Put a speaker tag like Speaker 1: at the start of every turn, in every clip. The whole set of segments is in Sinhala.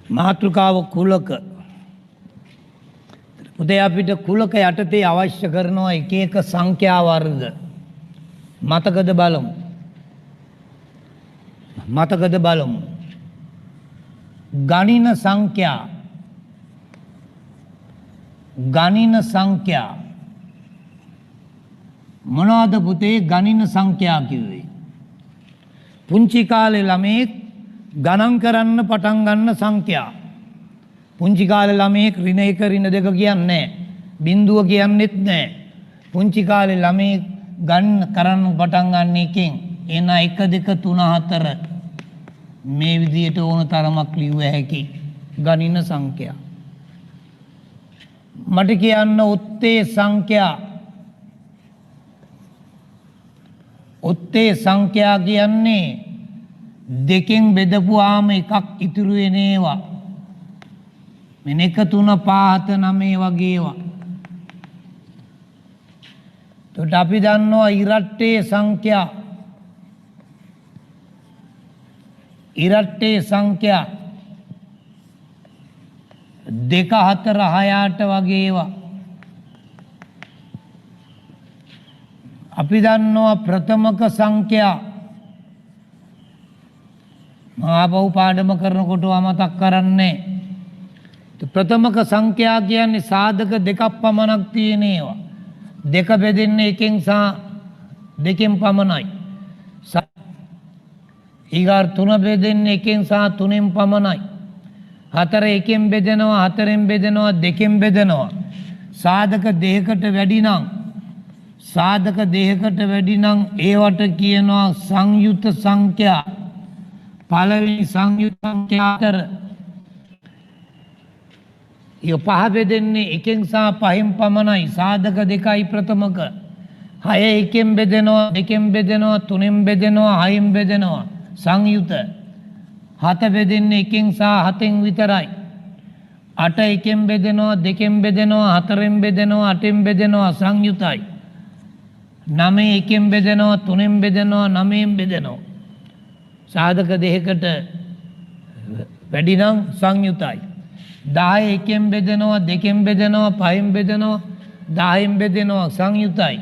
Speaker 1: මාතෘකාව කුලක. පුතේ අපිට කුලක යටතේ අවශ්‍ය කරනවා එක එක සංඛ්‍යා වර්ග. මතකද බලමු. මතකද බලමු. ගණින සංඛ්‍යා. ගණින සංඛ්‍යා. මොනවද පුතේ ගණින සංඛ්‍යා කිව්වේ? පුංචි කාලේ ළමෙක් ගණන් කරන්න පටන් ගන්න සංඛ්‍යා. පුංචි කාලේ ළමෙක් ඍණ 1 ඍණ 2 කියන්නේ නැහැ. බිඳුව කියන්නෙත් නැහැ. පුංචි කාලේ ළමෙක් ගණන් කරන්න පටන් ගන්න එකෙන් එන 1 2 3 4 මේ විදියට ඕන තරමක් ලියුව හැකි ගණින සංඛ්‍යා. මට කියන්න ඔත්තේ සංඛ්‍යා. ඔත්තේ සංඛ්‍යා කියන්නේ දෙකෙන් බෙදපුවාම එකක් ඉතුරු වෙන ඒවා. මෙන්න 1 3 5 7 9 වගේ ඒවා. එතකොට අපි දන්නවා ඉරට්ටේ සංඛ්‍යා. ඉරට්ටේ සංඛ්‍යා 2 4 6 8 වගේ ඒවා. අපි දන්නවා ප්‍රථමක සංඛ්‍යා. ආපහු පාඩම කරනකොට මතක් කරන්නේ. ප්‍රථමක සංඛ්‍යා කියන්නේ සාධක දෙකක් පමණක් තියෙන ඒවා. දෙක බෙදෙන්නේ එකෙන් සහ දෙකෙන් පමණයි. ඊගාර තුන බෙදෙන්නේ එකෙන් සහ තුනෙන් පමණයි. හතර එකෙන් බෙදෙනවා හතරෙන් බෙදෙනවා දෙකෙන් බෙදෙනවා. සාධක දෙකකට වැඩි නම් සාධක දෙකකට වැඩි නම් ඒවට කියනවා සංයුත සංඛ්‍යා. පළවෙනි සංයුත සංඛ්‍යා අතර ඒ පහ බෙදෙන්නේ එකෙන් සහ පහෙන් පමණයි. සාධක දෙකයි ප්‍රථමක. 6 එකෙන් බෙදෙනවා දෙකෙන් බෙදෙනවා තුනෙන් බෙදෙනවා හයෙන් බෙදෙනවා සංයුත. 7 බෙදෙන්නේ එකෙන් සහ හතෙන් විතරයි. 8 එකෙන් බෙදෙනවා දෙකෙන් බෙදෙනවා හතරෙන් බෙදෙනවා අටෙන් බෙදෙනවා සංයුතයි. 9 එකෙන් බෙදෙනවා තුනෙන් බෙදෙනවා නවයෙන් බෙදෙනවා. සාධක දෙකකට වැඩි නම් සංයුතයි. 10 එකෙන් බෙදෙනවා දෙකෙන් බෙදෙනවා පහෙන් බෙදෙනවා 10න් බෙදෙනවා සංයුතයි.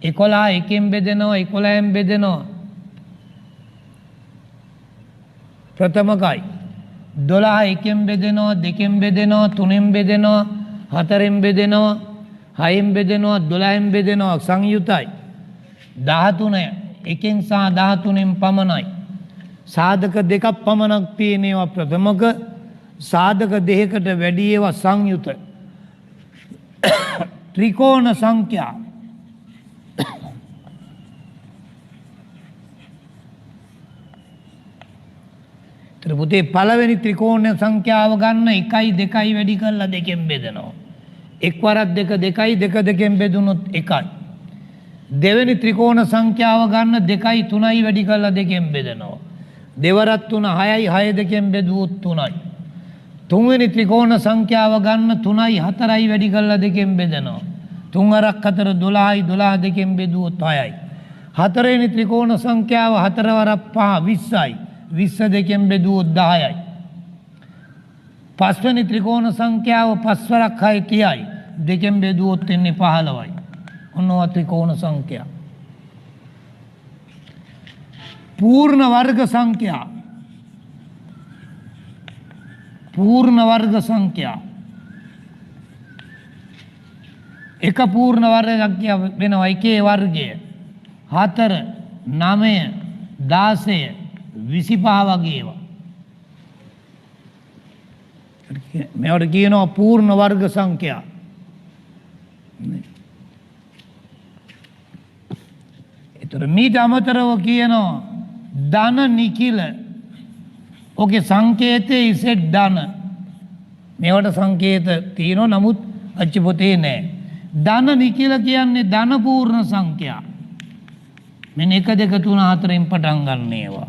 Speaker 1: 11 එකෙන් බෙදෙනවා 11න් බෙදෙනවා ප්‍රථමකයි. 12 එකෙන් බෙදෙනවා දෙකෙන් බෙදෙනවා තුනෙන් බෙදෙනවා හතරෙන් බෙදෙනවා හයෙන් බෙදෙනවා 12න් බෙදෙනවා සංයුතයි. 13 එකෙන් සහ 13න් පමණයි. සාධක දෙකක් පමණක් තියෙන ඒවා ප්‍රථමක. සාධක දෙකකට වැඩි ඒවා සංයුත. ත්‍රිකෝණ සංඛ්‍යා. පුතේ පළවෙනි ත්‍රිකෝණ සංඛ්‍යාව ගන්න 1යි 2යි වැඩි කරලා දෙකෙන් බෙදනවා. එක්වරක් දෙක දෙකයි දෙක දෙකෙන් බෙදුනොත් 1යි. දෙවෙනි ත්‍රිකෝණ සංඛ්‍යාව ගන්න 2යි 3යි වැඩි කරලා දෙකෙන් බෙදනවා. දෙවරක් 3 6යි 6 දෙකෙන් බෙදුවොත් 3යි. තුන්වෙනි ත්‍රිකෝණ සංඛ්‍යාව ගන්න 3යි 4යි වැඩි කරලා දෙකෙන් බෙදනවා. 3 වරක් 4 12යි 12 දෙකෙන් බෙදුවොත් 6යි. හතරවෙනි ත්‍රිකෝණ සංඛ්‍යාව 4 වරක් 5 20යි. 20 දෙකෙන් බෙදුවොත් 10යි. පස්වෙනි ත්‍රිකෝණ සංඛ්‍යාව 5 වරක් 6 30යි. දෙකෙන් බෙදුවොත් එන්නේ 15යි. ඔන්නවා ත්‍රිකෝණ සංඛ්‍යා. පූර්ණ වර්ග සංඛ්‍යා. පූර්ණ වර්ග සංඛ්‍යා. එක පූර්ණ වර්ගයක් වෙනවා එකේ වර්ගය 4 9 16 25 වගේ ඒවා. මේවට කියනවා පූර්ණ වර්ග සංඛ්‍යා. ඒතර මීට අමතරව කියනවා ධන නිකිල. ඔකේ සංකේතය ඉසෙට් ධන. මේවට සංකේත තියෙනවා නමුත් අච්චි පොතේ නැහැ. ධන නිකිල කියන්නේ ධන පූර්ණ සංඛ්‍යා. මෙන්න 1 2 3 4න් පටන් ගන්න ඒවා.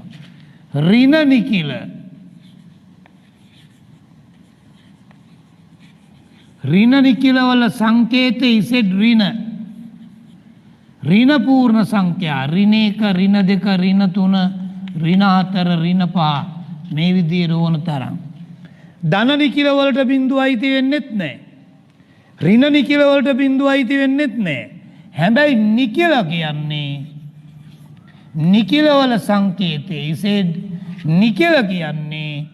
Speaker 1: ඍණ නිකිල. ඍණ නිකිල වල සංකේත ඉසෙට් ඍණ. ඍණ පූර්ණ සංඛ්‍යා. ඍණ 1 ඍණ 2 ඍණ 3 ඍණ 4 ඍණ 5 මේ විදිහට ඕන තරම්. ධන නිකිල වලට බිඳුව අයිති වෙන්නෙත් නැහැ. ඍණ නිකිල වලට බිඳුව අයිති වෙන්නෙත් නැහැ. හැබැයි නිකිල කියන්නේ නිකිල වල සංකේතය ඉසෙඩ් නිකිල කියන්නේ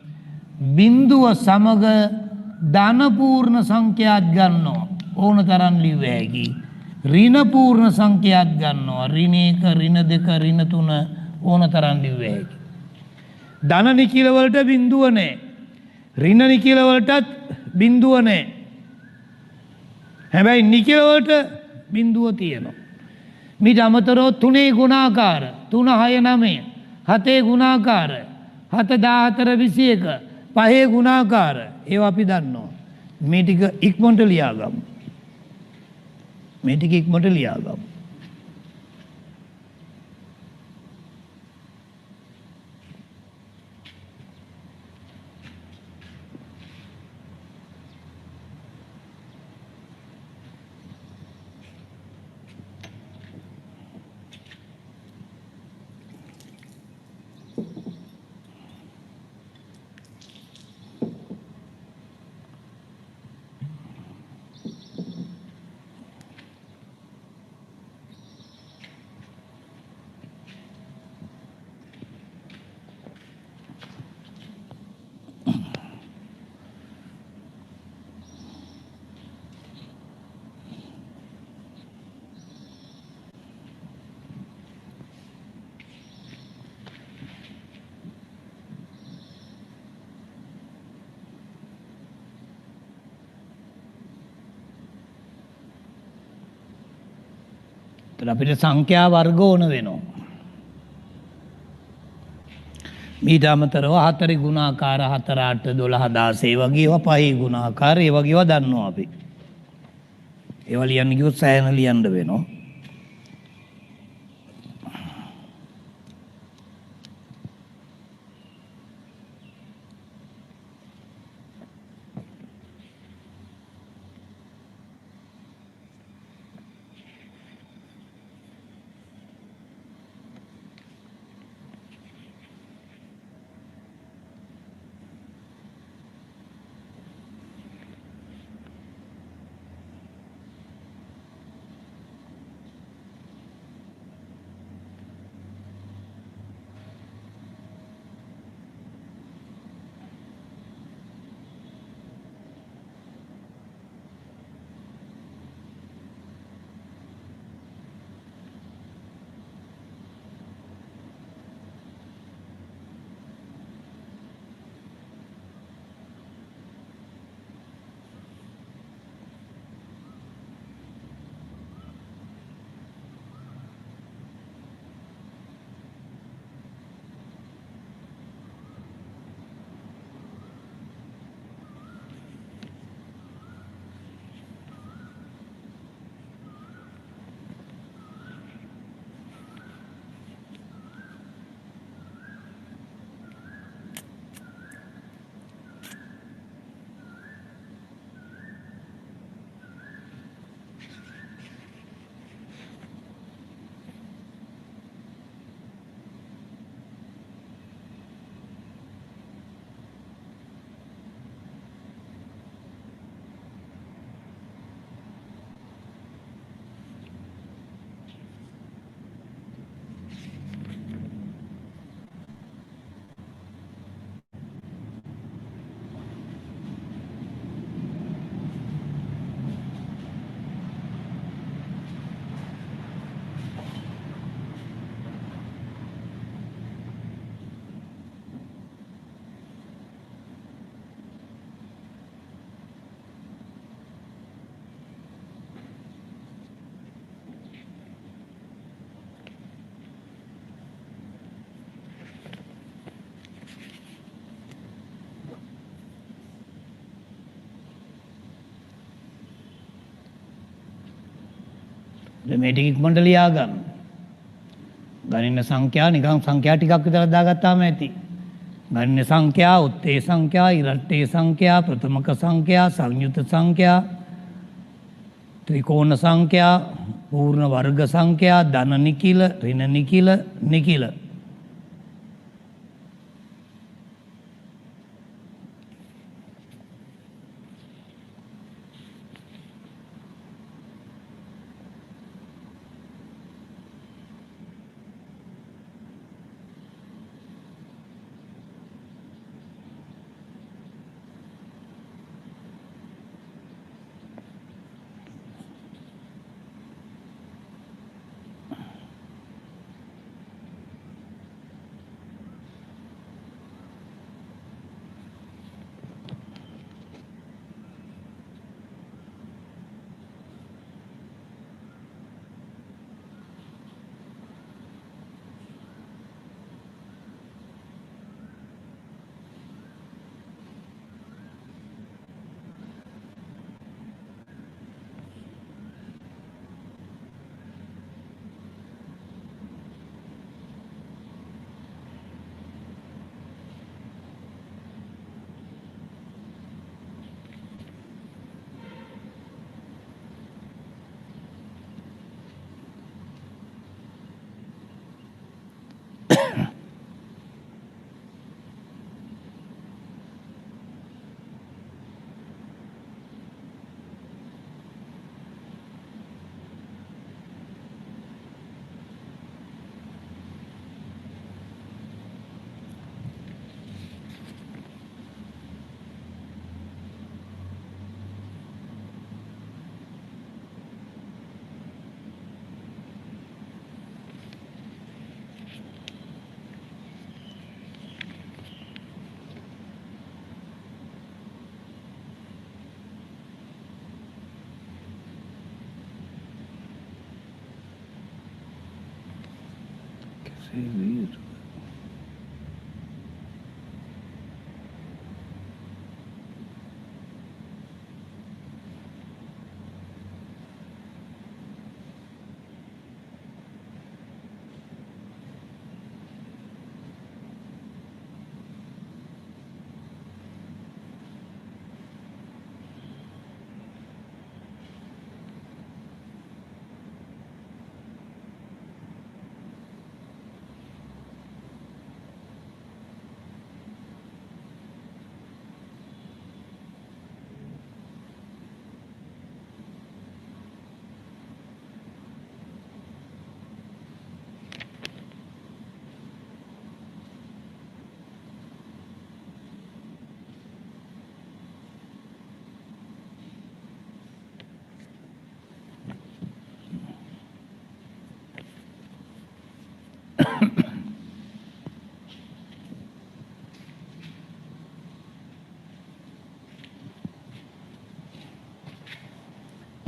Speaker 1: බිඳුව සමග ධන පූර්ණ සංඛ්‍යාත් ගන්නවා ඕන තරම් ලිව්ව හැකි. ඍණ පූර්ණ සංඛ්‍යාත් ගන්නවා ඍණ 1 ඍණ 2 ඍණ 3 ඕන තරම් ලිව්ව හැකි. ධන නිකිල වලට බිඳුව නැහැ. ඍණ නිකිල වලටත් බිඳුව නැහැ. හැබැයි නිකිල වලට බිඳුව තියෙනවා. මීට අමතරව 3 ගුණාකාර 3 6 9 7 ගුණාකාර 7 14 21 5 ගුණාකාර ඒවා අපි දන්නවා. මේ ටික ඉක්මනට ලියාගමු. මේ ටික ඉක්මනට ලියාගමු. අපිට සංඛ්‍යා වර්ග ඕන වෙනවා. මීට අමතරව 4 ගුණාකාර 4 8 12 16 ඒ වගේ ඒවා 5 ගුණාකාර ඒ වගේ ඒවා දන්නවා අපි. ඒවා ලියන්න කිව්වොත් සෑහෙන ලියන්න වෙනවා. මේ ටික ඉක්මනට ලියා ගන්න. ගණන සංඛ්‍යා නිකන් සංඛ්‍යා ටිකක් විතර දාගත්තාම ඇති. ගණන සංඛ්‍යා, උත්තේ සංඛ්‍යා, ඉරට්ටේ සංඛ්‍යා, ප්‍රථමක සංඛ්‍යා, සංයුත සංඛ්‍යා, ත්‍රිකෝණ සංඛ්‍යා, පූර්ණ වර්ග සංඛ්‍යා, ධන නිකිල, ඍණ නිකිල, නිකිල.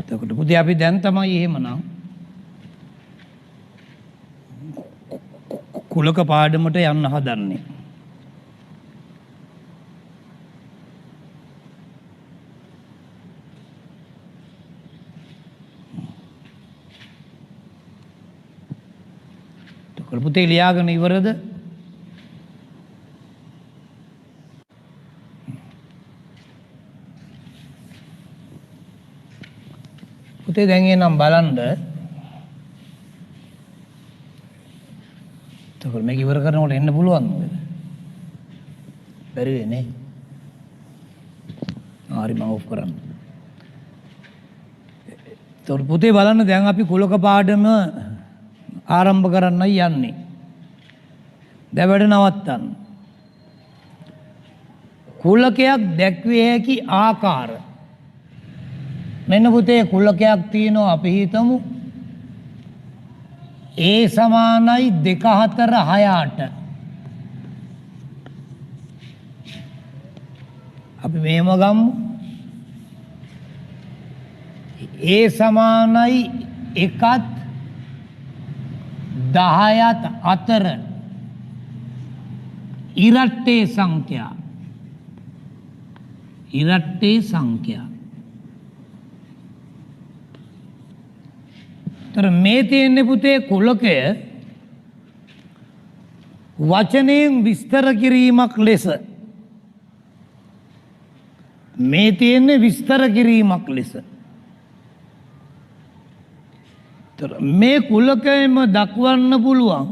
Speaker 1: එතකොට පුතේ අපි දැන් තමයි එහෙමනම් කුලක පාඩමට යන්න හදන්නේ. එතකොට පුතේ ලියාගෙන ඉවරද? පුතේ දැන් එනම් බලන්න. එතකොට මේක ඉවර කරනකොට එන්න පුළුවන් නේද? බැරි වෙන්නේ. හරි මම ඔෆ් කරන්න. එතකොට පුතේ බලන්න දැන් අපි කුලක පාඩම ආරම්භ කරන්නයි යන්නේ. දැන් වැඩ නවත්තන්න. කුලකයක් දැක්විය හැකි ආකාර. මෙන්න පුතේ කුලකයක් තියෙනවා අපි හිතමු A සමානයි 2 4 6 8. අපි මෙහෙම ගමු. A සමානයි 1ත් 10ත් අතර ඉරට්ටේ සංඛ්‍යා. ඉරට්ටේ සංඛ්‍යා. තර මේ තියෙන්නේ පුතේ කුලකය වචනයෙන් විස්තර කිරීමක් ලෙස. මේ තියෙන්නේ විස්තර කිරීමක් ලෙස. මේ කුලකයම දක්වන්න පුළුවන්.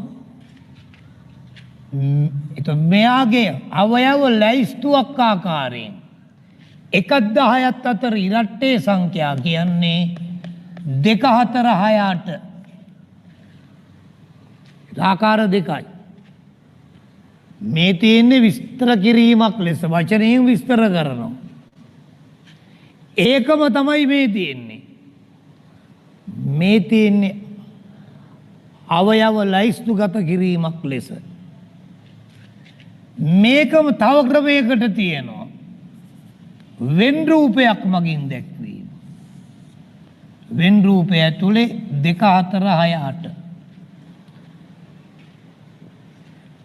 Speaker 1: මෙයාගේ අවයව ලැයිස්තුවක් ආකාරයෙන් 1 10ත් අතර ඉරට්ටේ සංඛ්‍යා කියන්නේ 2 4 6 8 ආකාර දෙකයි. මේ තියෙන්නේ විස්තර කිරීමක් ලෙස වචනයෙන් විස්තර කරනවා. ඒකම තමයි මේ තියෙන්නේ. මේ තියෙන්නේ අවයව ලයිස්තුගත කිරීමක් ලෙස. මේකම තව ක්‍රමයකට තියෙනවා. වෙන් රූපයක් මගින් දැක්වීම. වෙන් රූපය ඇතුලේ 2 4 6 8.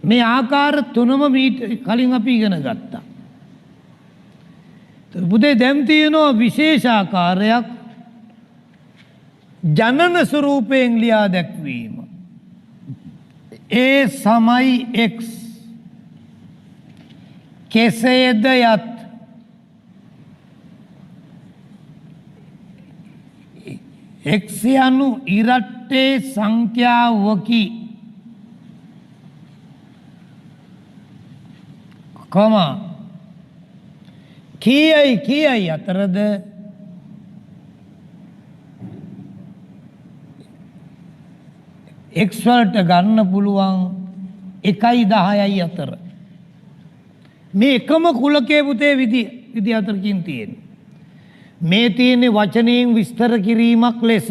Speaker 1: මේ ආකාර තුනම මීට කලින් අපි ඉගෙන ගත්තා. පුතේ දැන් තියෙනවා විශේෂ ආකාරයක් ජනන ස්වරූපයෙන් ලියා දැක්වීම. A සමයි x කෙසේද යත් x යනු ඉරට්ටේ සංඛ්‍යාවකි කොමා කීයයි අතරද x වලට ගන්න පුළුවන් 1යි 10යි අතර. මේ එකම කුලකයේ පුතේ විදි අතරකින් තියෙන්නේ. මේ තියෙන්නේ වචනයෙන් විස්තර කිරීමක් ලෙස.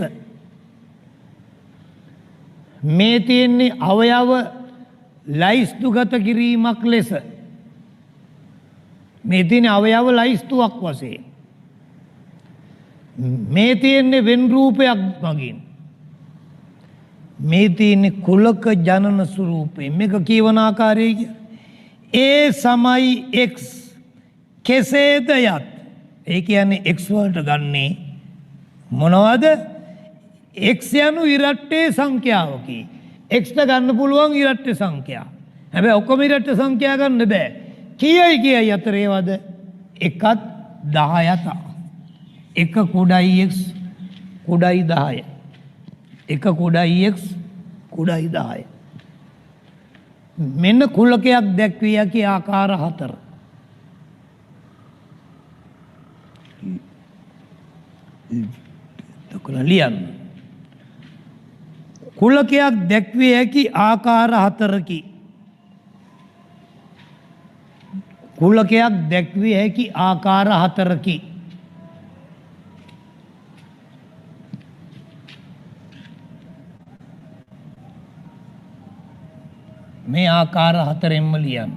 Speaker 1: මේ තියෙන්නේ අවයව ලයිස්තුගත කිරීමක් ලෙස. මේ තියෙන්නේ අවයව ලයිස්තුවක් වශයෙන්. මේ තියෙන්නේ වෙන් රූපයක් මගින්. මේ තියෙන්නේ කුලක ජනන ස්වරූපේ. මේක කියවන ආකාරය ඒ සමයි x කෙසේද යත්. ඒ කියන්නේ x වලට ගන්නේ මොනවද? x යනු ඉරට්ටේ සංඛ්‍යාවකි. x ට ගන්න පුළුවන් ඉරට්ටේ සංඛ්‍යා. හැබැයි ඔක්කොම ඉරට්ටේ සංඛ්‍යා ගන්න බෑ. කීයයි අතර ඒවද? 1ත් 10ත්. 1 කුඩායි x කුඩායි 10. 1 කුඩායි x කුඩායි 10. මෙන්න කුලකයක් දැක්විය හැකි ආකාර 4. ලියන්න. කුලකයක් දැක්විය හැකි ආකාර 4කි. කුලකයක් දැක්විය හැකි ආකාර 4කි. මේ ආකාර 4ෙන්ම ලියන්න.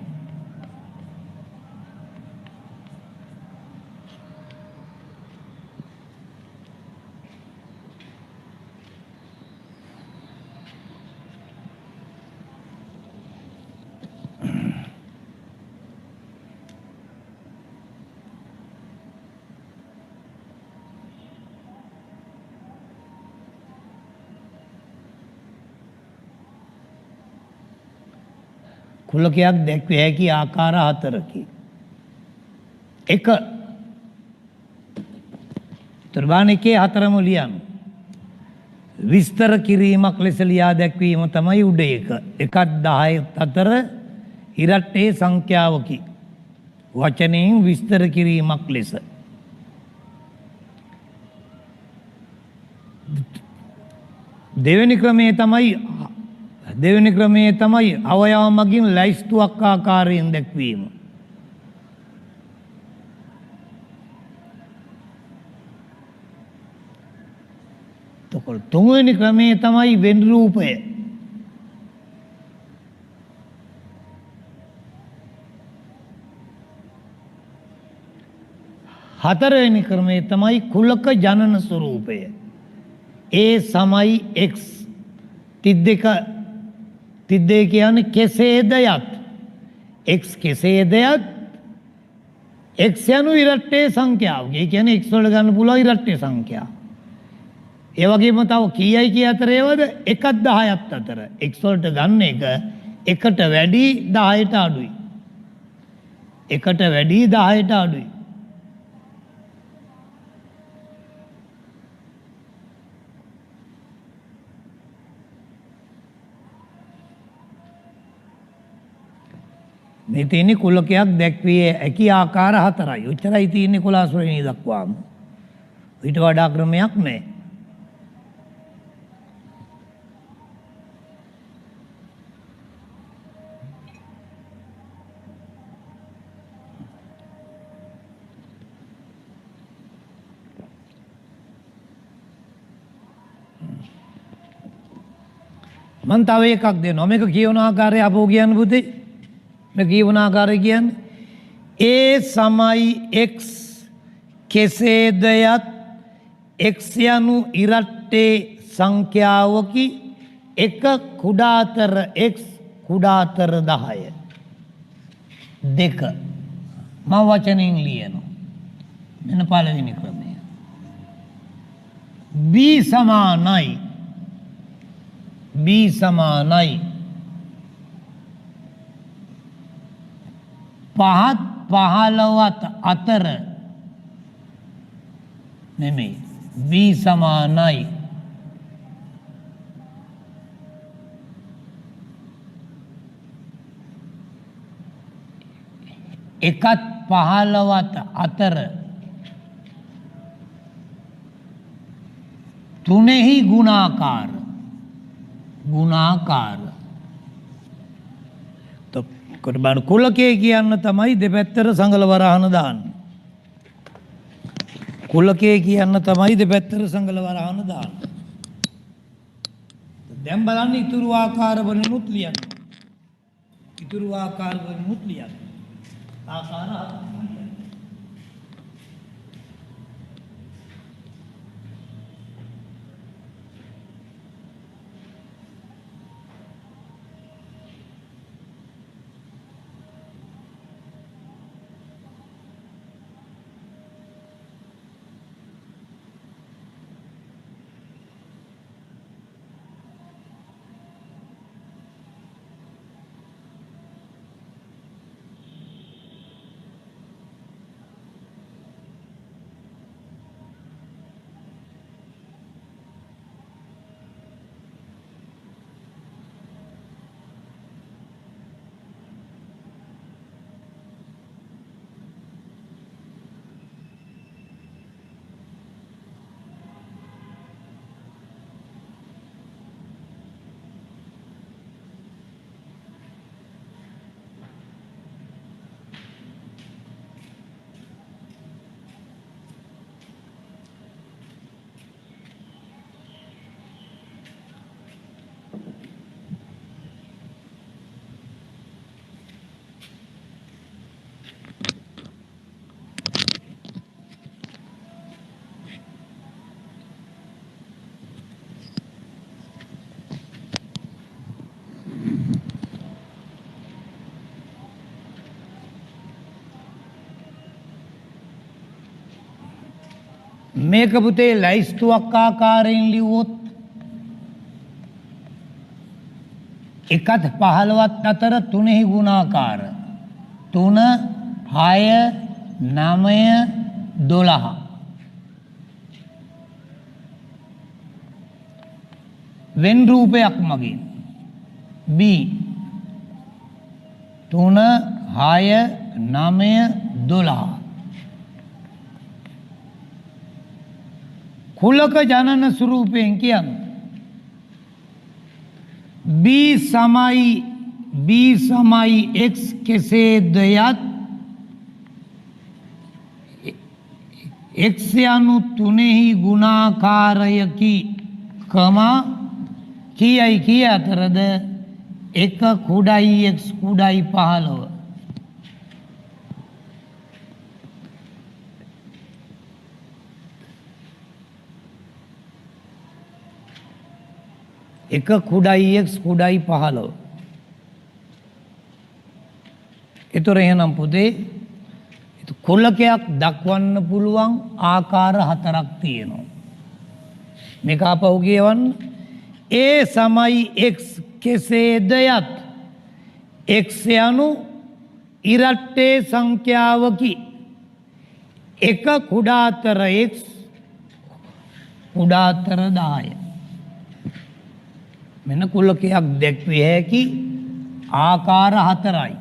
Speaker 1: කුලකයක් දැක්විය හැකි ආකාර 4කි. 1 තුර්බාන එකේ 4ම ලියන්න. විස්තර කිරීමක් ලෙස ලියා දැක්වීම තමයි උඩ එක. 1ත් 10ත් අතර ඉරට්ටේ සංඛ්‍යාවකි. වචනයෙන් විස්තර කිරීමක් ලෙස. දෙවෙනි ක්‍රමයේ තමයි අවයව මගින් ලැයිස්තුවක් ආකාරයෙන් දැක්වීම. තුන්වෙනි ක්‍රමයේ තමයි වෙන් රූපය. හතරවෙනි ක්‍රමයේ තමයි කුලක ජනන ස්වරූපය. ඒ සමයි x. තිද්දේ කියන්නේ කෙසේද යත්. x කෙසේද යත්. x යනු ඉරට්ටේ සංඛ්‍යාව. ඒ කියන්නේ x වල ගන්න පුළුවන් ඉරට්ටේ සංඛ්‍යාව. ඒ වගේම තව කීයයි කිය අතර ඒවද? 1ත් 10ත් අතර. x වලට ගන්න එක 1ට වැඩි 10ට අඩුයි. 1ට වැඩි 10ට අඩුයි. මේ තියෙන්නේ කුලකයක් දැක්විය හැකි ආකාර 4යි. ඔච්චරයි තියෙන්නේ 11 ශ්‍රේණිය දක්වාම. ඊට වඩා ක්‍රමයක් නැහැ. මම තව එකක් දෙනවා. මේක කියවන ආකාරය අපෝ කියන්න පුතේ. මේ කියවන ආකාරය කියන්නේ ඒ සමයි x කෙසේද යත් x යනු ඉරට්ටේ සංඛ්‍යාවකි. 1 කුඩාතර x කුඩාතර 10. 2 මම වචනෙන් ලියනවා. මෙන්න පළවෙනි ක්‍රමය. b සමානයි b සමානයි 5ත් 15ත් අතර නෙමෙයි. b සමානයි 1ත් 15ත් අතර තුනෙහි ගුණාකාර. බලන්න කුලකේ කියන්න තමයි දෙපැත්තට සංගල වරහන දාන්න. කුලකේ කියන්න තමයි දෙපැත්තට සංගල වරහන දාන්න. දැන් බලන්න ඉතුරු ආකාර වලිනුත් ලියන්න. ඉතුරු ආකාර වලිනුත් ලියන්න. ආකාර මේක පුතේ ලැයිස්තුවක් ආකාරයෙන් ලිව්වොත් එකත් 15ත් අතර තුනෙහි ගුණාකාර 3 6 9 12 වෙන් රූපයක් මගින් B 3 6 9 12 කුලක ජනන ස්වරූපයෙන් කියන්නේ B සමයි x කෙසේද යත් x යනු තුනෙහි ගුණාකාරයකි කීයයි කී අතරද 1 කුඩයි x කුඩයි 15 එක කුඩයි x කුඩයි 15 ඒතර එහෙනම් පුතේ කුලකයක් දක්වන්න පුළුවන් ආකාර 4ක් තියෙනවා මේක අපව කියවන්න a සමයි x කෙසේද යත් x යනු ඉරට්ටේ සංඛ්‍යාවකි එක කුඩාතර x කුඩාතර 10 මෙන්න කුලකයක් දැක්විය හැකි ආකාර 4යි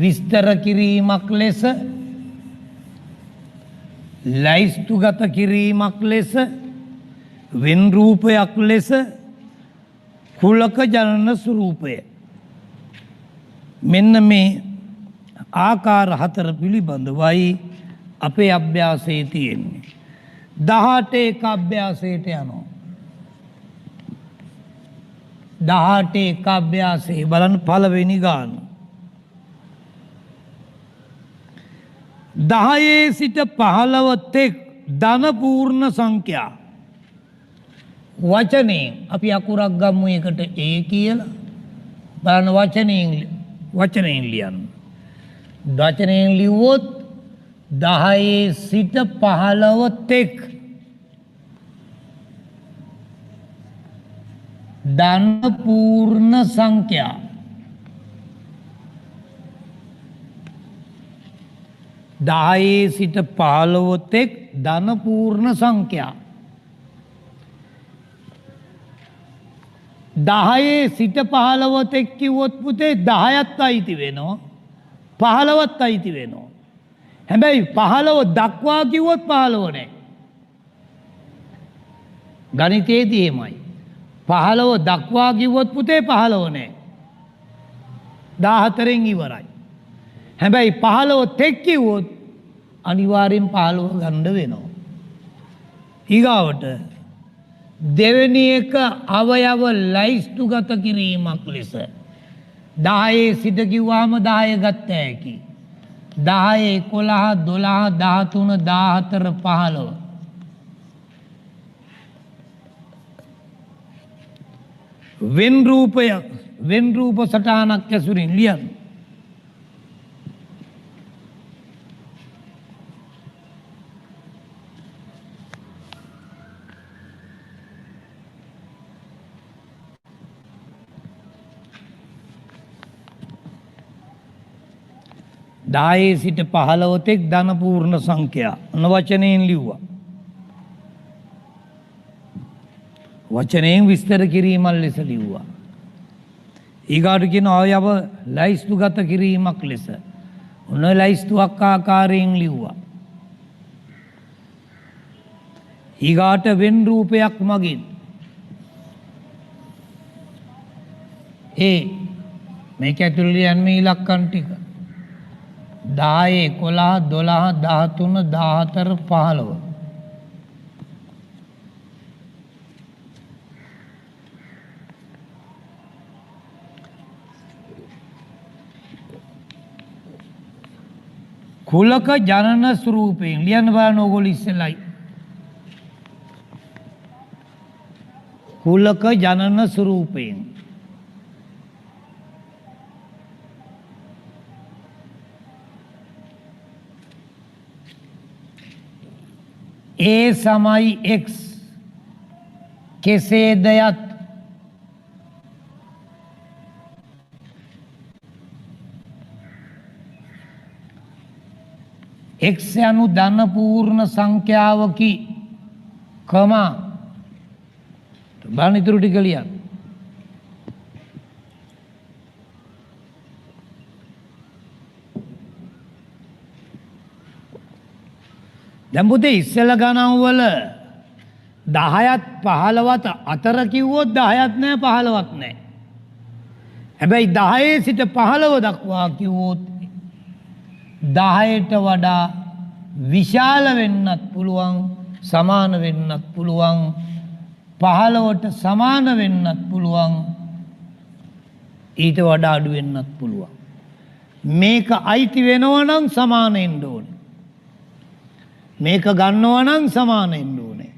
Speaker 1: විස්තර කිරීමක් ලෙස ලයිස්තුගත කිරීමක් ලෙස වෙන් රූපයක් ලෙස කුලක ජනන ස්වරූපය මෙන්න මේ ආකාර 4 පිළිබඳවයි අපේ අභ්‍යාසයේ තියෙන්නේ 18 එක අභ්‍යාසයට යනවා 18 එක අභ්‍යාසයේ බලන්න පළවෙනි ගාන 10 සිට 15 තෙක් ධන පූර්ණ සංඛ්‍යා වචනේ අපි අකුරක් ගමු එකට a කියලා බලන්න වචනයෙන් ලියන්න වචනයෙන් ලිව්වොත් 10 සිට 15 තෙක් ධන පූර්ණ සංඛ්‍යා 10 සිට 15 තෙක් ධන පූර්ණ සංඛ්‍යා 10 සිට 15 තෙක් කිව්වොත් පුතේ 10ත් අයිති වෙනවා 15ත් අයිති වෙනවා හැබැයි 15 දක්වා කිව්වොත් 15 නෑ ගණිතයේදී එහෙමයි 15 දක්වා කිව්වොත් පුතේ 15 නෑ 14න් ඉවරයි හැබැයි 15 තෙක් කිව්වොත් අනිවාර්යෙන් 15 ගන්න වෙනවා ඊගාවට දෙවෙනි එක අවයව ලයිස්තුගත කිරීමක් ලෙස 10 සිට කිව්වම 10 ගත්ත හැකි 10 11 12 13 14 15 වෙන් රූප සටහනක් ඇසුරින් ලියන්න දායේ සිට 15 තෙක් ධන පූර්ණ සංඛ්‍යා අන වචනයෙන් ලිව්වා වචනයෙන් විස්තර කිරීමක් ලෙස ලිව්වා ඊගාට කියන අවයව ලයිස්තුගත කිරීමක් ලෙස ඔන්න ලයිස්තුවක් ආකාරයෙන් ලිව්වා ඊගාට වෙන් රූපයක් මගින් මේක ඇතුළේ යන්නේ ඉලක්කම් ටික 10 11 12 13 14 15 කුලක ජනන ස්වරූපයෙන් ලියන්න බලන්න ඕගොල්ලෝ ඉස්සෙල්ලයි කුලක ජනන ස්වරූපයෙන් A සමයි x කෙසේද යත් x යනු ධන පූර්ණ සංඛ්‍යාවකි කමා බලන්න ඉතුරු ටික ලියන්න. දැන් පුතේ ඉස්සෙල්ල ගණන් වල 10ත් 15ත් අතර කිව්වොත් 10ක් නැහැ 15ක් නැහැ. හැබැයි 10 සිට 15 දක්වා කිව්වොත් 10ට වඩා විශාල වෙන්නත් පුළුවන් සමාන වෙන්නත් පුළුවන් 15ට සමාන වෙන්නත් පුළුවන් ඊට වඩා අඩු වෙන්නත් පුළුවන්. මේක අයිති වෙනවා නම් සමාන වෙන්න ඕනේ. මේක ගන්නවා නම් සමාන වෙන්න ඕනේ.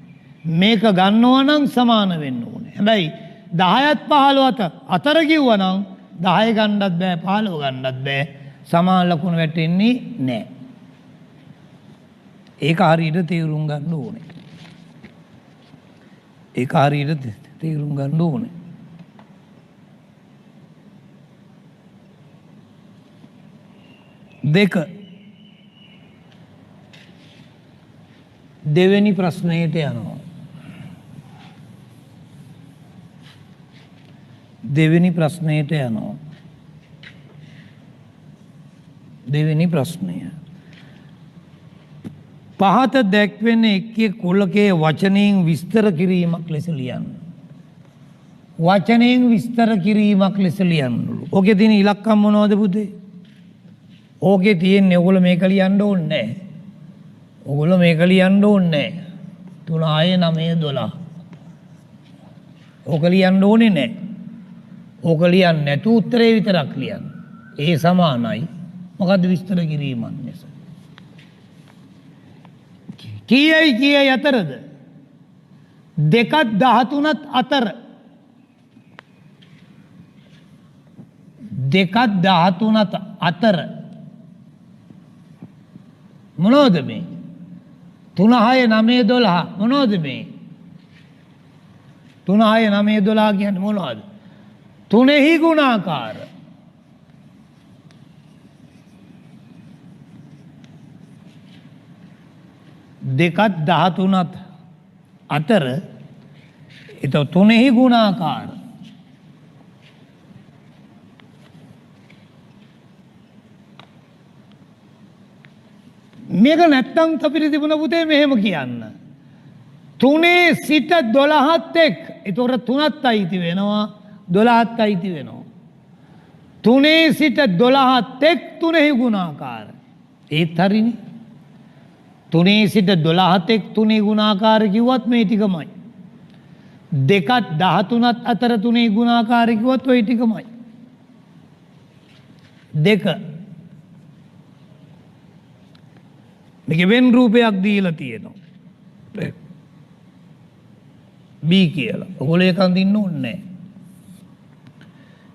Speaker 1: මේක ගන්නවා නම් සමාන වෙන්න ඕනේ. හැබැයි 10ත් 15ත් අතර කිව්වා නම් 10 ගන්නත් බෑ 15 ගන්නත් බෑ. සමාන ලකුණු වැටෙන්නේ නැහැ. ඒක හරියට තේරුම් ගන්න ඕනේ. ඒක හරියට තේරුම් ගන්න ඕනේ. දෙක දෙවෙනි ප්‍රශ්නයට යනවා. දෙවෙනි ප්‍රශ්නයට යනවා. දෙවෙනි ප්‍රශ්නය. පහත දැක්වෙන එක්කේ කුලකයේ වචනයෙන් විස්තර කිරීමක් ලෙස ලියන්න. වචනයෙන් විස්තර කිරීමක් ලෙස ලියන්නලු. ඕකේ තියෙන ඉලක්කම් මොනවද පුතේ? ඕකේ තියෙන්නේ ඔයගොල්ලෝ මේක ලියන්න ඕනේ නැහැ. ඔයගොල්ලෝ මේක ලියන්න ඕනේ නැහැ. 3 6 9 12. ඕක ලියන්න ඕනේ නැහැ. ඕක ලියන්නේ නැතු උත්තරේ විතරක් ලියන්න. ඒ සමානයි. මොකද්ද විස්තර කිරීමක් ලෙස? කීයයි කීයයි අතරද? 2ත් 13ත් අතර. 2ත් 13ත් අතර. මොනවද මේ? 3 6 9 12 මොනවද මේ? 3 6 9 12 කියන්නේ මොනවද? තුනෙහි ගුණාකාර. දෙකත් 13ත් අතර එතකොට තුනෙහි ගුණාකාර. මේක නැත්තම් අපිට තිබුණ පුතේ මෙහෙම කියන්න. 3 සිට 12ත් එක් එතකොට 3ත් අයිති වෙනවා 12ත් අයිති වෙනවා. 3 සිට 12ත් එක් තුනෙහි ගුණාකාර. ඒත් හරිනේ. 3 සිට 12ත් එක් තුනේ ගුණාකාර කිව්වත් මේ ටිකමයි. 2ත් 13ත් අතර තුනේ ගුණාකාර කිව්වත් ওই ටිකමයි. 2 මේක වෙන රූපයක් දීලා තියෙනවා. B කියලා. ඔයගොල්ලෝ ඒක අඳින්න ඕනේ නැහැ.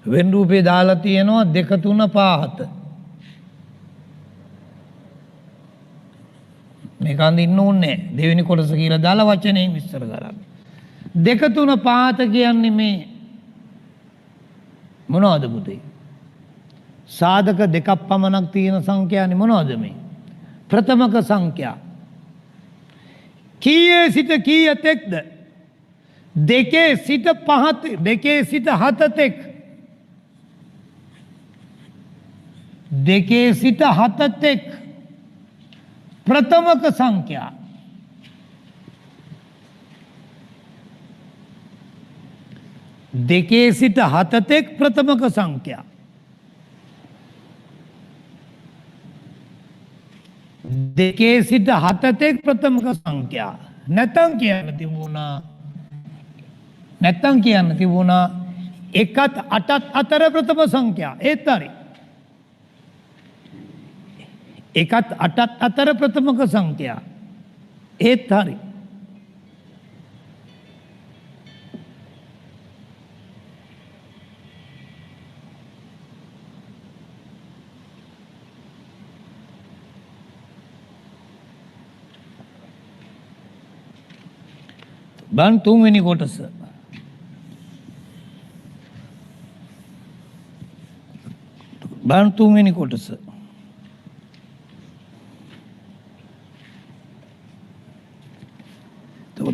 Speaker 1: වෙන රූපේ දාලා තියෙනවා 2 3 5 7. මේක අඳින්න ඕනේ නැහැ. දෙවෙනි කොටස කියලා දාලා වචනයෙන් විස්තර කරන්න. 2 3 5 කියන්නේ මේ මොනවද පුතේ? සාධක දෙකක් පමණක් තියෙන සංඛ්‍යානේ මොනවද මේ? ප්‍රථමක සංඛ්‍යා. කීයේ සිට කීය තෙක්ද? 2 සිට 5 2 සිට 7 තෙක්. 2 සිට 7 තෙක් ප්‍රථමක සංඛ්‍යා. දෙකේ සිට 7 තෙක් ප්‍රථමක සංඛ්‍යා. දෙකේ සිට 7 තෙක් ප්‍රථමක සංඛ්‍යා. නැත්තම් කියන්න තිබුණා 1ත් 8ත් අතර ප්‍රථම සංඛ්‍යා. ඒත් හරි. 1ත් 8ත් අතර ප්‍රථමක සංඛ්‍යා. ඒත් හරි. බලන්න තුන්වෙනි කොටස. බලන්න තුන්වෙනි කොටස.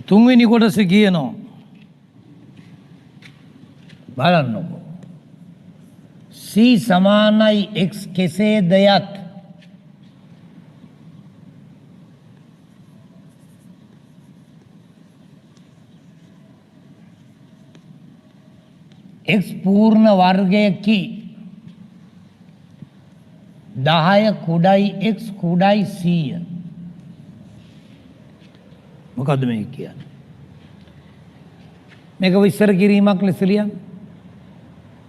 Speaker 1: තුන්වෙනි කොටස කියනවා බලන්නකො. C සමානයි x කෙසේද යත් x පූර්ණ වර්ගයකි 10 කුඩයි x කුඩයි 100. මොකද්ද මේ කියන්නේ? මේක විස්තර කිරීමක් ලෙස ලියන්න.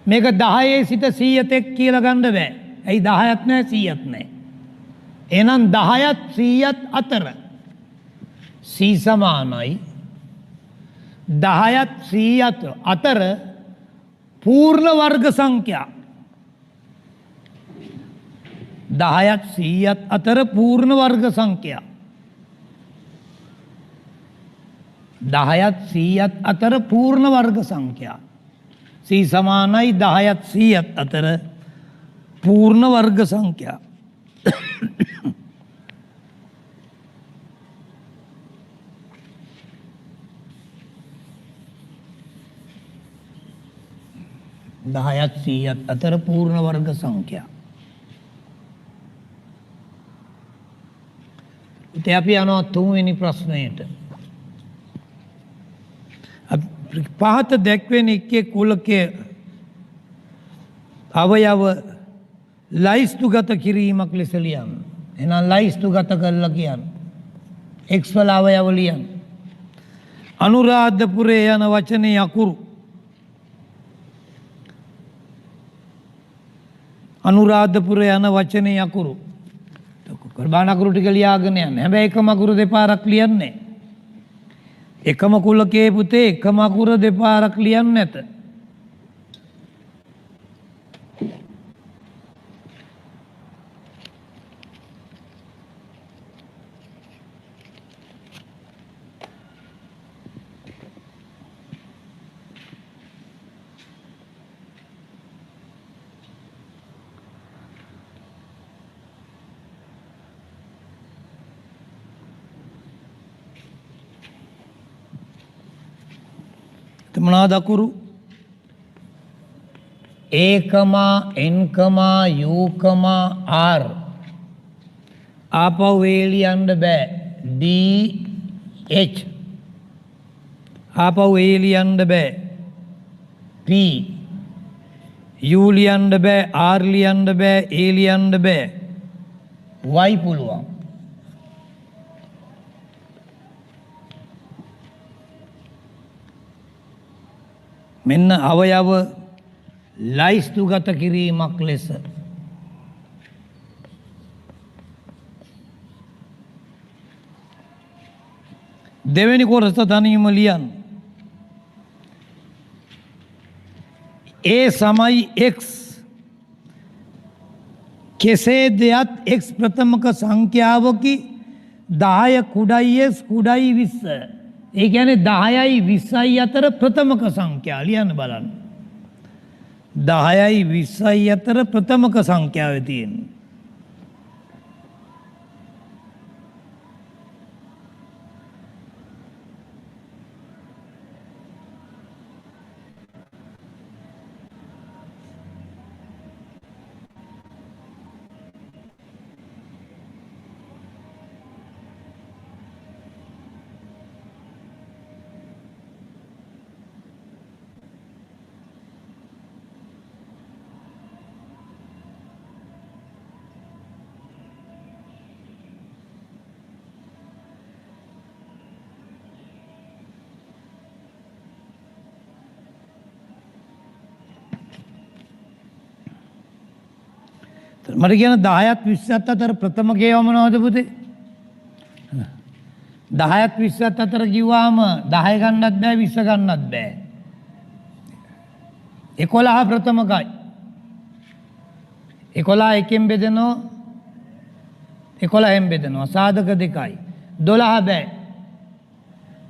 Speaker 1: මේක 10 සිට 100 තෙක් කියලා ගන්න බෑ. ඇයි 10ක් නැහැ 100ක් නැහැ. එහෙනම් 10ත් 100ත් අතර c සමානයි 10ත් 100ත් අතර පූර්ණ වර්ග සංඛ්‍යා 10ත් 100ත් අතර පූර්ණ වර්ග සංඛ්‍යා 10ත් 100ත් අතර පූර්ණ වර්ග සංඛ්‍යා c සමානයි 10ත් 100ත් අතර පූර්ණ වර්ග සංඛ්‍යා. දහයත් 100ත් අතර පූර්ණ වර්ග සංඛ්‍යා. ඉතින් අපි යනවා තුන්වෙනි ප්‍රශ්නයට. පහත දැක්වෙන එක්කේ කුලකයේ අවයව ලයිස්තුගත කිරීමක් ලෙස ලියන්න. එහෙනම් ලයිස්තුගත කරලා කියන්න. x වල අවයව ලියන්න. අනුරාධපුරේ යන වචනේ අකුරු අනුරාධපුර යන වචනේ අකුරු කරබාන අකුරු ටික ලියාගෙන යන්න. හැබැයි එකම අකුරු දෙපාරක් ලියන්නේ. එකම කුලකයේ පුතේ එකම අකුර දෙපාරක් ලියන්නේ නැත. මොනවාද අකුරු? a, n, u, r ආපහු a ලියන්න බෑ. d, h ආපහු a ලියන්න බෑ. p, u ලියන්න බෑ. r ලියන්න බෑ. a ලියන්න බෑ. y පුළුවන්. මෙන්න අවයව ලයිස්තුගත කිරීමක් ලෙස දෙවෙනි කොටස තනියම ලියන්න. a සමයි x කෙසේද යත් x ප්‍රථමක සංඛ්‍යාවකි 10 කුඩයි x කුඩයි 20. ඒ කියන්නේ 10යි 20යි අතර ප්‍රථමක සංඛ්‍යා ලියන්න බලන්න. 10යි 20යි අතර ප්‍රථමක සංඛ්‍යාවේ තියෙන්නේ. මට කියන 10ත් 20ත් අතර ප්‍රථම ගේව මොනවද පුතේ? 10ත් 20ත් අතර කිව්වාම 10 ගන්නත් බෑ 20 ගන්නත් බෑ. 11 ප්‍රථමකයි. 11 එකෙන් බෙදෙනවා 11න් බෙදෙනවා. සාධක දෙකයි. 12 බෑ.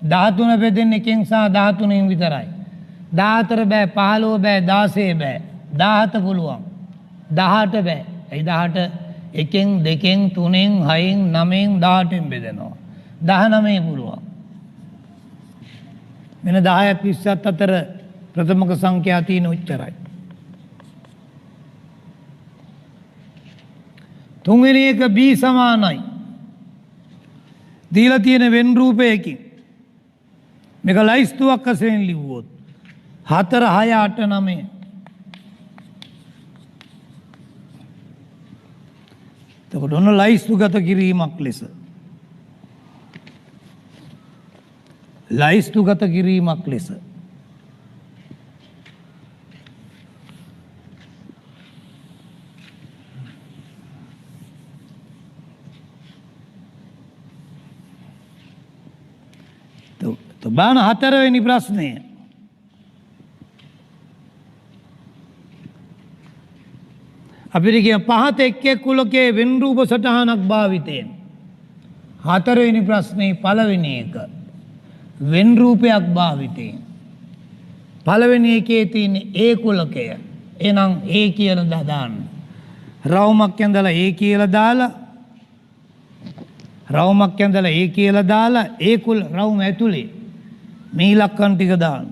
Speaker 1: 13 බෙදෙන්නේ එකෙන් සහ 13න් විතරයි. 14 බෑ, 15 බෑ, 16 බෑ, 17 පුළුවන්. 18 බෑ. ඇයි 18? එකෙන් දෙකෙන් තුනෙන් හයෙන් නමෙන් 18න් බෙදෙනවා. 19 පුළුවන්. මෙන්න 10ත් 20ත් අතර ප්‍රථමක සංඛ්‍යා තියෙන උච්චරයි. තුන්වෙනි එක B සමානයි. දීලා තියෙන වෙන් රූපයකින් මේක ලයිස්තුවක් වශයෙන් ලිව්වොත් 4 6 8 9 එතකොට ඔන්න ලයිස්තුගත කිරීමක් ලෙස ලයිස්තුගත කිරීමක් ලෙස බලන්න 4 වෙනි ප්‍රශ්නය. අපිට කියන පහත එක් එක් කුලකයේ වෙන් රූප සටහනක් භාවිතයෙන් 4 වෙනි ප්‍රශ්නේ පළවෙනි එක වෙන් රූපයක් භාවිතයෙන් පළවෙනි එකේ තියෙන ඒ කුලකය එහෙනම් ඒ කියලා දාන්න. රවුමක් ඇඳලා ඒ කියලා දාලා රවුමක් ඇඳලා ඒ කියලා දාලා ඒ කුල රවුම ඇතුලේ මේ ඉලක්කම් ටික දාන්න.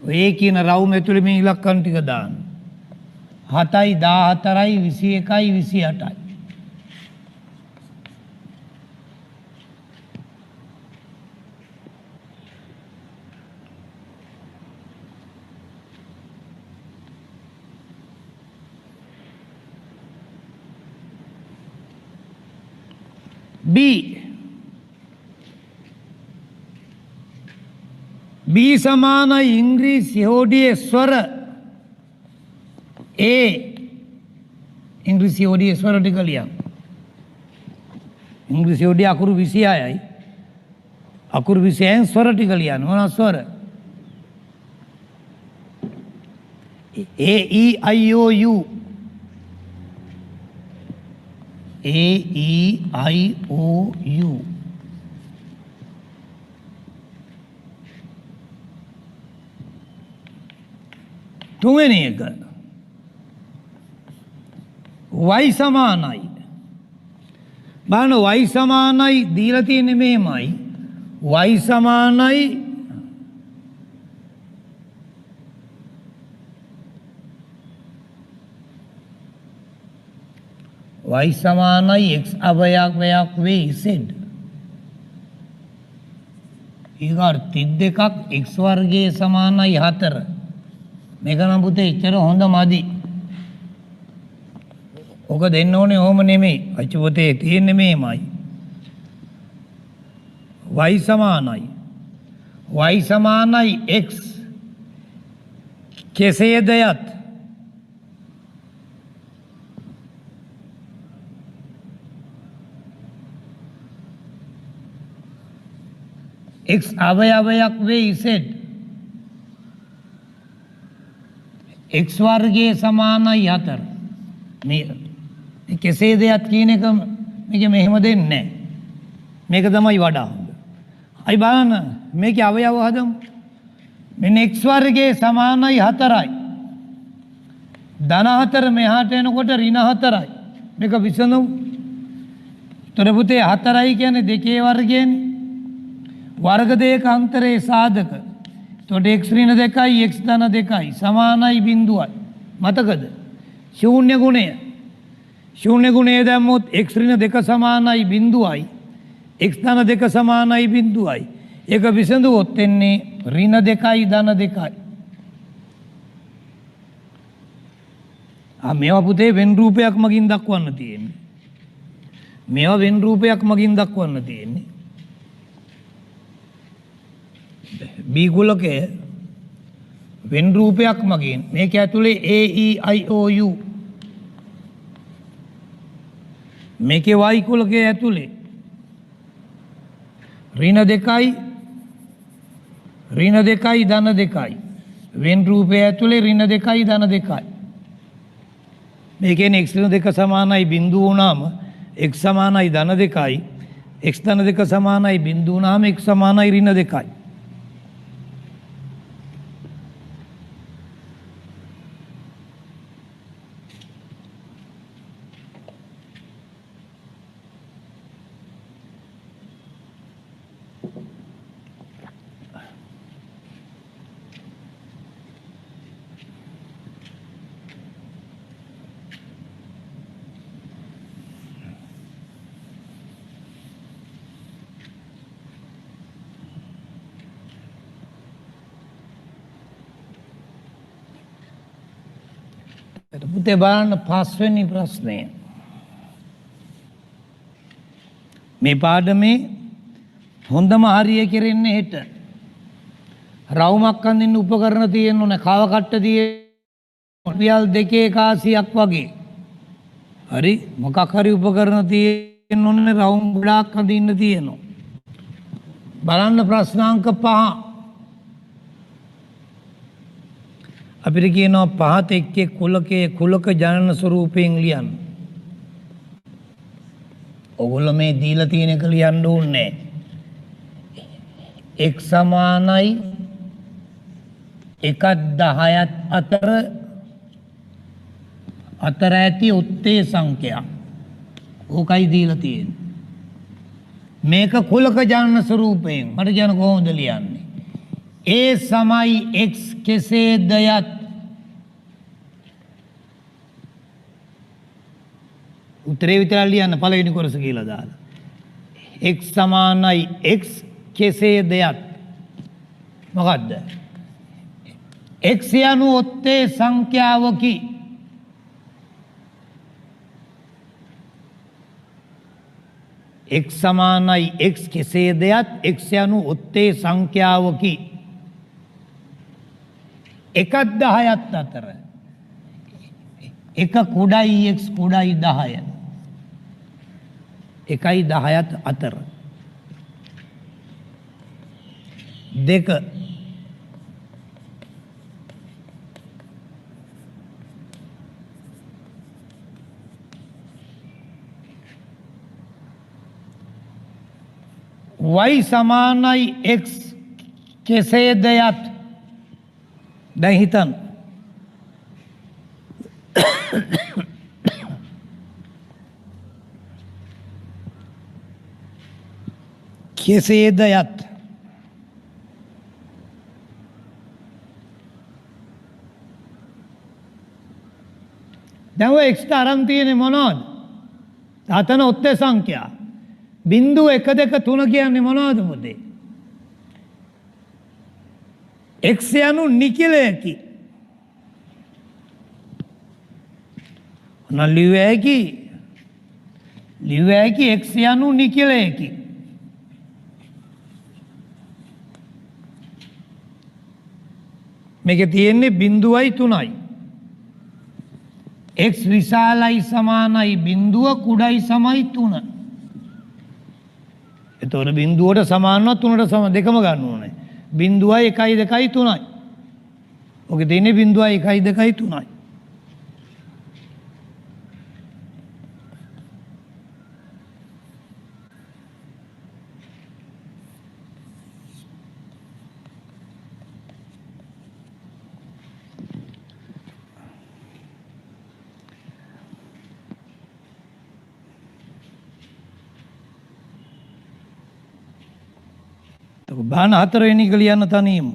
Speaker 1: ඔය කියන රවුම ඇතුලේ මේ ඉලක්කම් ටික දාන්න. 7යි 14යි 21යි 28යි. B සමාන ඉංග්‍රීසි හෝඩියේ ස්වර A ඉංග්‍රීසි හෝඩියේ ස්වර ටික ලියන්න. ඉංග්‍රීසි හෝඩිය අකුරු 26යි. අකුරු 26න් ස්වර ටික ලියන්න. මොනවද ස්වර? A E I O U A E I O U තුන්වෙනි එක y සමානයි. බලන්න y සමානයි දීලා තියෙන්නේ මෙහෙමයි. y සමානයි y සමානයි x අවයවයක් වේ z. ඊගාට 32ක් x වර්ගයේ සමානයි 4. මේක නම් පුතේ ඉච්චර හොඳ මදි. ඔක දෙන්න ඕනේ ඕම නෙමෙයි. අච්චු පුතේ තියෙන්නේ මේමයි. y සමානයි x කෙසේද යත් x අවයවයක් වේ z. x වර්ගයේ සමානයි 4. මේ කෙසේ දෙයක් කියන එක මේක මෙහෙම දෙන්නේ නැහැ. මේක තමයි වඩා හොඳ. අයි බලන්න මේකේ අවයව හදමු. මෙන්න x වර්ගයේ සමානයි 4යි. ධන 4 මෙහාට එනකොට ඍණ 4යි. මේක විසඳමු. ତොර පුතේ 4යි කියන්නේ 2 වර්ගයනේ. වර්ග දෙක අන්තරේ සාධක. තොට x ඍණ 2යි x ධන 2යි සමානයි බිඳුවයි. මතකද? ශූන්‍ය ගුණය. ශූන්‍ය ගුණය දැම්මොත් x ඍණ 2 සමානයි බිඳුවයි x ධන 2 සමානයි බිඳුවයි. ඒක විසඳුවොත් එන්නේ ඍණ 2යි ධන 2යි. මේවා පුතේ වෙන් රූපයක් මගින් දක්වන්න තියෙන්නේ. මේවා වෙන් රූපයක් මගින් දක්වන්න තියෙන්නේ. B කුලකය වෙන් රූපයක් මගින් මේක ඇතුලේ A E I O U මේකේ y කුලකයේ ඇතුලේ ඍණ 2යි ධන 2යි වෙන් රූපය ඇතුලේ ඍණ 2යි ධන 2යි මේකේ x ඍණ 2 සමානයි බිඳුව වුණාම x සමානයි ධන 2යි x ධන දෙක සමානයි බිංදු වුණාම x සමානයි ඍණ 2යි. පුතේ බලන්න පස්වෙනි ප්‍රශ්නය. මේ පාඩමේ හොඳම හරිය කෙරෙන්නේ හෙට. රවුමක් අඳින්න උපකරණ තියෙන්න ඕනේ. කව කට්ට තියෙන්න රුපියල් 2 වගේ. හරි මොකක් හරි උපකරණ තියෙන්න ඕනේ රවුම් ගොඩාක් අඳින්න තියෙනවා. බලන්න ප්‍රශ්නාංක 5. අපිට කියනවා පහත එක්කේ කුලකයේ කුලක ජනන ස්වරූපයෙන් ලියන්න. ඔගොල්ලෝ මේ දීලා තියෙන එක ලියන්න ඕනේ. x සමානයි 1 10 අතර ඇති උත්තේ සංඛ්‍යා. ඕකයි දීලා තියෙන්නේ. මේක කුලක ජනන ස්වරූපයෙන් මට කියන කොහොමද ලියන්නේ? a සමයි x කෙසේද යත් උත්තරේ විතරක් ලියන්න පළවෙනි කොටස කියලා දාලා. x සමානයි x කෙසේද යත් මොකද්ද? x යනු ඔත්තේ සංඛ්‍යාවකි. x සමානයි x කෙසේද යත් x යනු ඔත්තේ සංඛ්‍යාවකි. 1 10 අතර එක කුඩයි x කුඩයි 10 1යි 10 අතර දෙක y සමානයි x කෙසේද යත් දැන් හිතන්න කෙසේද යත් දැන් ඔය x අරන් තියෙන්නේ මොනවද? අතන ඔත්තේ සංඛ්‍යා. බිංදුව 1 2 3 කියන්නේ මොනවද පුතේ? x යනු නිකිලයකි. ලිව හැකි x යනු නිකිලයකි. මේක තියෙන්නේ බිංදුවයි 3යි. x විශාලයි සමානයි බිංදුව කුඩයි සමයි 3. එතකොට බිංදුවට සමානව 3ට සම දෙකම ගන්න ඕනේ. බිංදුවයි 1යි 2යි 3යි. ඔකේ තියෙන්නේ බිංදුවයි 1යි 2යි 3යි. බාන 4 වෙනි එක ලියන්න තනියම.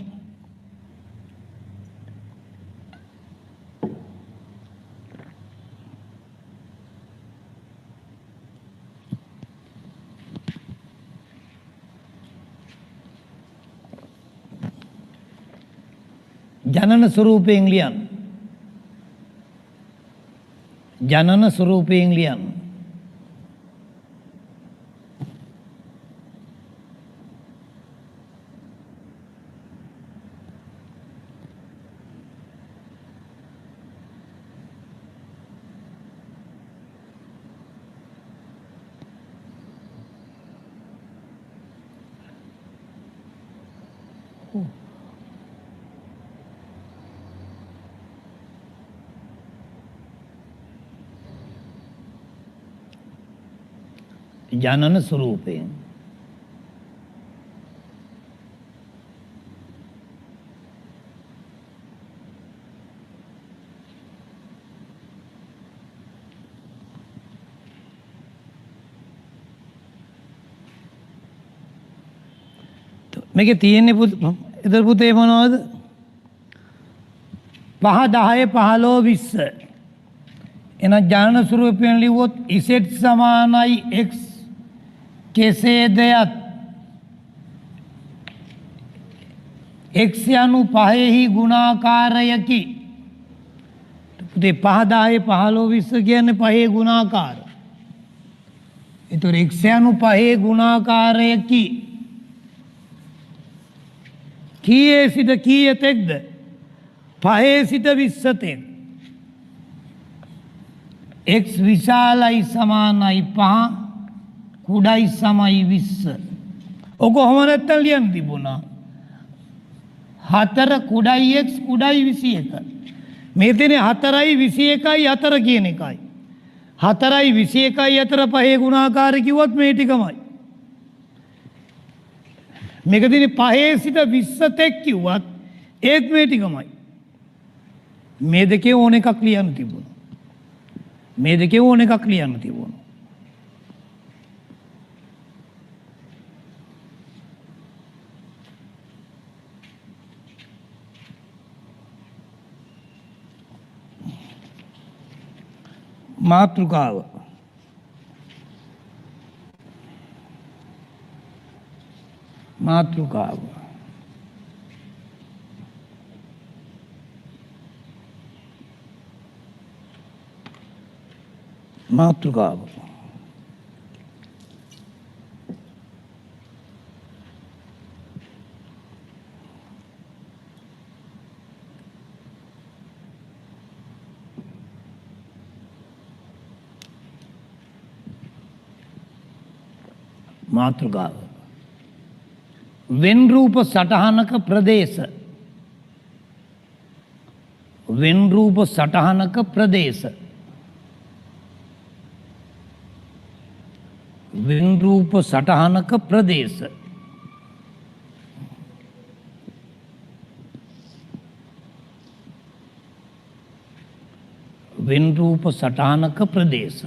Speaker 1: ජනන ස්වරූපයෙන් ලියන්න. ජනන ස්වරූපයෙන් ලියන්න. ජනන ස්වරූපයෙන්. මේකේ තියෙන්නේ ඉතින් පුතේ මොනවද? 5 10 15 20. එන ජනන ස්වරූපයෙන් ලිව්වොත් z සමානයි x කෙසේද යත් x යනු 5හි ගුණාකාරයකි. පුතේ 5 10 15 20 කියන්නේ 5හි ගුණාකාර. ඒතර x යනු 5හි ගුණාකාරයකි. කීයේ සිට කීයටද? 5 සිට 20 තෙක්. x විශාලයි සමානයි 5 කුඩයි සමයි 20. ඔක කොහොම නැත්තම් ලියන්න තිබුණා. 4 කුඩයි x කුඩයි 21. මේ දෙනේ 4යි 21යි 4 කියන එකයි. 4යි 21යි අතර 5 ගුණාකාරය කිව්වොත් මේ ටිකමයි. මේක දිනේ 5 සිට 20 තෙක් කිව්වත් ඒත් මේ ටිකමයි. මේ දෙකේ ඕන එකක් ලියන්න තිබුණා. මේ දෙකේ ඕන එකක් ලියන්න තිබුණා. මාතෘකාව මාතෘකාව මාතෘකාව මාතෘකාව වෙන් රූප සටහනක ප්‍රදේශ වෙන් රූප සටහනක ප්‍රදේශ වෙන් රූප සටහනක ප්‍රදේශ වෙන් රූප සටහනක ප්‍රදේශ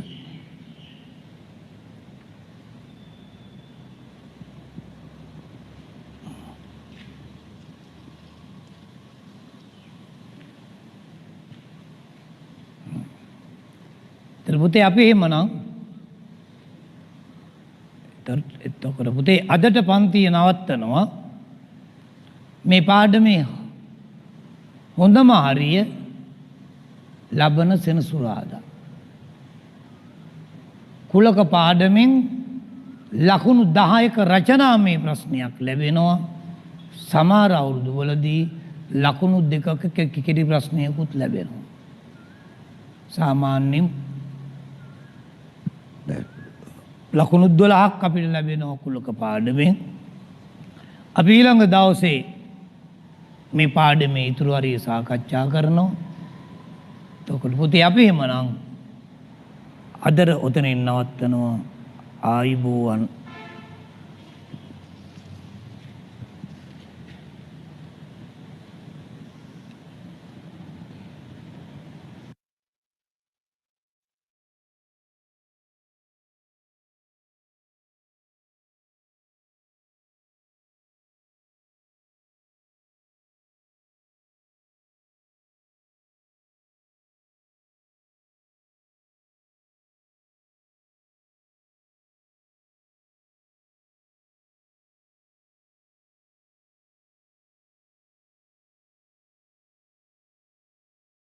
Speaker 1: පුතේ අපි එහෙමනම් එතකොට පුතේ අදට පන්තිය නවත්තනවා. මේ පාඩමේ හොඳම හරිය ලබන සෙනසුරාදා. කුලක පාඩමෙන් ලකුණු 10ක රචනාමය ප්‍රශ්නයක් ලැබෙනවා. සමහර අවුරුදුවලදී ලකුණු 2ක කිකිරි ප්‍රශ්නයකුත් ලැබෙනවා. සාමාන්‍යයෙන් ලකුණු 12ක් අපිට ලැබෙනවා කුලක පාඩමෙන්. අපි ඊළඟ දවසේ මේ පාඩමේ ඉතුරු හරිය සාකච්ඡා කරනවා. එතකොට පුතේ අපි එහෙමනම් අදට ඔතනින් නවත්තනවා. ආයුබෝවන්.